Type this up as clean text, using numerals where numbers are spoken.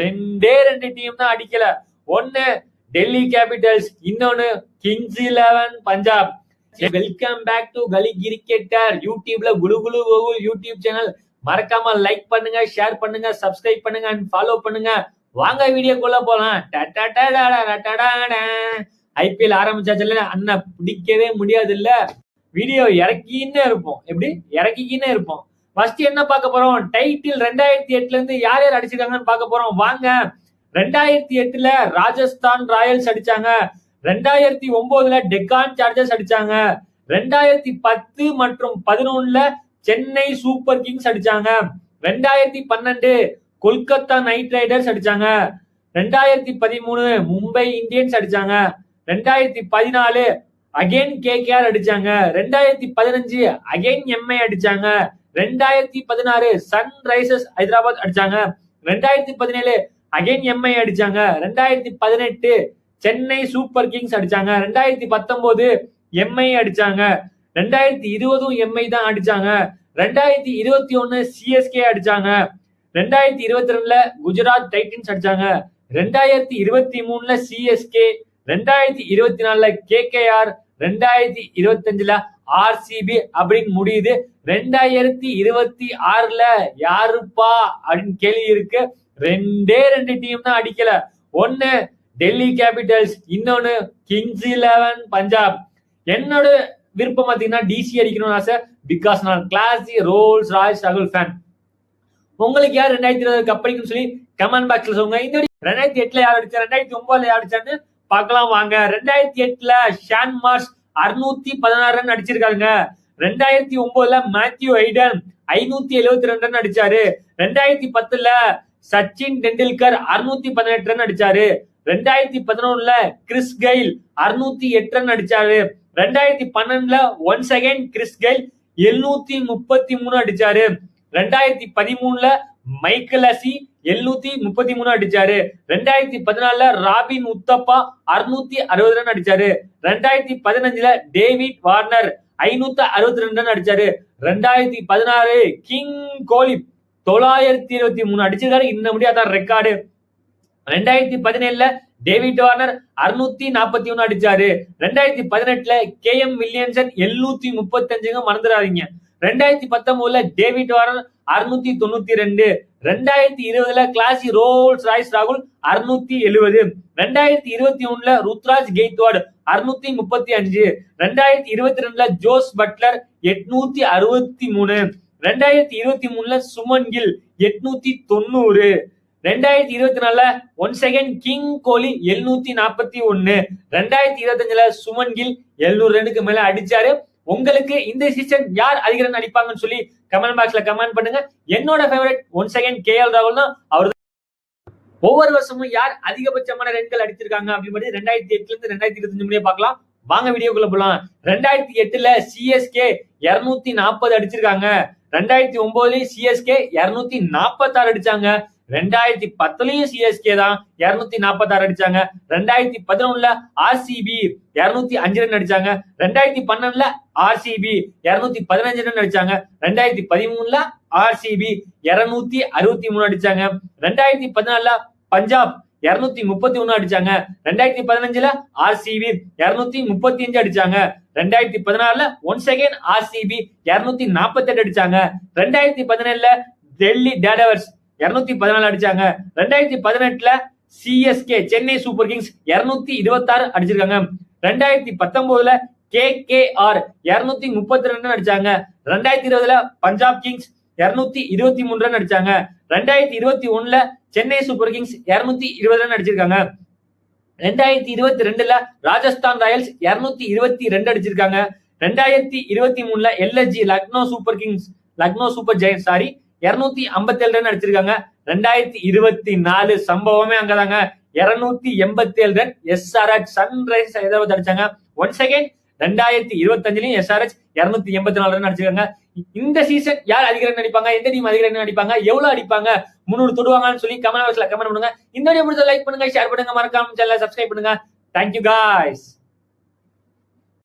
ரெண்டே ரெண்டு டீம் தான் அடிக்கல. ஒன்னு டெல்லி கேபிட்டல்ஸ், இன்னொன்னு கிங்ஸ் 11 பஞ்சாப். Welcome back to gully cricketer யூடியூப்ல குலு குலு கோகுல் யூடியூப் சேனல். மறக்காம லைக் பண்ணுங்க, ஷேர் பண்ணுங்க, சப்ஸ்கிரைப் பண்ணுங்க அண்ட் ஃபாலோ பண்ணுங்க. வாங்க வீடியோக்குள்ள போலாம். ஐபிஎல் ஆரம்பிச்சாச்சுல அண்ணா, பிடிக்கவே முடியாது இல்ல. வீடியோ இறக்கின்னு இருப்போம். எப்படி இறக்கிக்கின்னு இருப்போம். ஃபர்ஸ்ட் என்ன பார்க்க போறோம்? டைட்டில் 2008ல இருந்து யார் யார் அடிச்சிருக்காங்கன்னு பார்க்க போறோம். வாங்க. 2008ல ராஜஸ்தான் ராயல்ஸ் அடிச்சாங்க. 2009ல டெக்கான் சார்ஜர்ஸ் அடிச்சாங்க. 2010 மற்றும் 11ல சென்னை சூப்பர் கிங்ஸ் அடிச்சாங்க. 2012 கொல்கத்தா நைட் ரைடர்ஸ் அடிச்சாங்க. 2013 மும்பை இந்தியன்ஸ் அடிச்சாங்க. 2014 அகைன் கேகேஆர் அடிச்சாங்க. 2015 அகைன் எம்ஐ அடிச்சாங்க. 2016 சன்ரைசர்ஸ் ஹைதராபாத் அடிச்சாங்க. 2017 அகைன் எம்ஐ அடிச்சாங்க. 2018 சென்னை சூப்பர் கிங்ஸ் அடிச்சாங்க. 2019 எம்ஐ அடிச்சாங்க. 2020 எம்ஐ தான் அடிச்சாங்க. 2021 சிஎஸ்கே அடிச்சாங்க. 2022ல குஜராத் டைட்டன்ஸ் அடிச்சாங்க. 2023ல சிஎஸ்கே, 2024ல கேகேஆர், 2025ல ஆர்சிபி அப்படின்னு முடியுது. 2026ல யாருப்பா அப்படின்னு கேள்வி இருக்கு. ரெண்டே ரெண்டு டீம் தான் அடிக்கல. ஒன்னு டெல்லி கேபிட்டல்ஸ், இன்னொன்னு கிங்ஸ் 11 பஞ்சாப். என்னோட விருப்பம் பாத்தீங்கன்னா டிசி அடிக்கணும்னு ஆசை. பிகாஸ் நான் கிளாசி ரோல்ஸ் ராய்ஸ் ராகுல் ஃபேன். உங்களுக்கு யார் 2020 கப் அடிக்கும்னு சொல்லி கமெண்ட் பாக்ஸ்ல சொல்லுங்க. இந்த 2008ல யார் அடிச்சா, 2009ல யார் அடிச்சான்னு பார்க்கலாம் வாங்க. 2008ல ஷான் மார்ஷ் 616 ரன் அடிச்சிருக்காங்க. 2009ல மேத்யூ ஐடன் 572 ரன் அடிச்சாரு. 2010ல சச்சின் டெண்டுல்கர் 618 ரன் அடிச்சாரு. 2011ல கிறிஸ் கெயில் 608 ரன் அடிச்சாரு. 2012ல ஒன்ஸ் அகைன் கிறிஸ் கெயில் 733 அடிச்சாரு. 2013ல மைக்கேல் அசி 733 அடிச்சாரு. 2014ல ராபின் உத்தப்பா 660 ரன் அடிச்சாரு. 2015ல டேவிட் வார்னர் 562 ரன் அடிச்சாரு. 2016 கிங் கோலி 923 அடிச்சிருக்காரு. இன்னும் முடியாத ரெக்கார்டு. 2017ல டேவிட் வார்னர் 641 அடிச்சாரு. 2018ல கேஎம் வில்லியம்சன் 735 மறந்துடாதீங்க. 2019ல டேவிட் வார்னர் 692. 2020ல கிளாசி ரோல்ஸ் ராய்ஸ் ராகுல் 670. 2021ல ருத்ராஜ் கெய்க்வாட் 635. 2022ல ஜோஸ் பட்லர் 863. 2023ல சுமன் கில் 890. 2024ல ஒன்ஸ் அகைன் கிங் கோலி 741. 2025ல சுமன் கில் 700 ரனுக்கு மேல அடிச்சாரு. உங்களுக்கு இந்த சீசன் யார் அதிக ரன் அடிப்பாங்கன்னு சொல்லி கமெண்ட் பாக்ஸ்ல கமெண்ட் பண்ணுங்க. என்னோட ஃபேவரட் ஒன்ஸ் அகைன் கேஎல் ராகுல் தான். அவர் ஒவ்வொரு வருஷமும் யார் அதிகபட்சமான ரன்கள் அடிச்சிருக்காங்க அப்படின்னு 2008ல இருந்து 2025 முடிய பார்க்கலாம். வாங்க வீடியோக்குள்ள போலாம். 2008ல சிஎஸ்கே 240 அடிச்சிருக்காங்க. 2009லயும் சிஎஸ்கே 246 அடிச்சாங்க. 2010லயும் சிஎஸ்கே தான் 246 அடிச்சாங்க. 2011ல ஆர்சிபி 205 ரன் அடிச்சாங்க. 2012ல ஆர்சிபி 215 ரன் அடிச்சாங்க. 2013ல ஆர்சிபி 263 அடிச்சாங்க. 2014ல பஞ்சாப் 231 அடிச்சாங்க. 2015ல ஆர்சிபி 235 அடிச்சாங்க. 2016ல ஒன்ஸ் அகைன் ஆர்சிபி 248 அடிச்சாங்க. 2017ல டெல்லி டேர்டெவில்ஸ் 214 அடிச்சாங்க. 2018ல சிஎஸ்கே சென்னை சூப்பர் கிங்ஸ் 226 அடிச்சிருக்காங்க. 2019ல கேகேஆர் 232 ரன் அடிச்சாங்க. 2020ல பஞ்சாப் கிங்ஸ் 223 ரன் அடிச்சாங்க. 2021ல சென்னை சூப்பர் கிங்ஸ் 220 ரன் அடிச்சிருக்காங்க. 2022ல ராஜஸ்தான் ராயல்ஸ் 222 அடிச்சிருக்காங்க. 2023ல LSG Lucknow Super Giants 257 run அடிச்சிருக்காங்க. 2024 சம்பவமே அங்கதாங்க, 287 ரன் எஸ்ஆர்எச் சன்ரைசர்ஸ் ஹைதராபாத் அடிச்சாங்க. ஒன்ஸ் அகைன் 2025லயும் எஸ்ஆர்எச் 284 ரன் அடிச்சிருக்காங்க. இந்த சீசன் யார் அதிக ரன் அடிப்பாங்க, எந்த டீம் அதிக ரன் அடிப்பாங்க, எவ்வளவு அடிப்பாங்க, 300 தொடுவாங்கன்னு சொல்லி கமெண்ட் பாக்ஸ்ல கமெண்ட் பண்ணுங்க. இந்த வீடியோ பிடிச்சா லைக் பண்ணுங்க, ஷேர் பண்ணுங்க, மறக்காம சேனலை சப்ஸ்கிரைப் பண்ணுங்க. Thank you guys.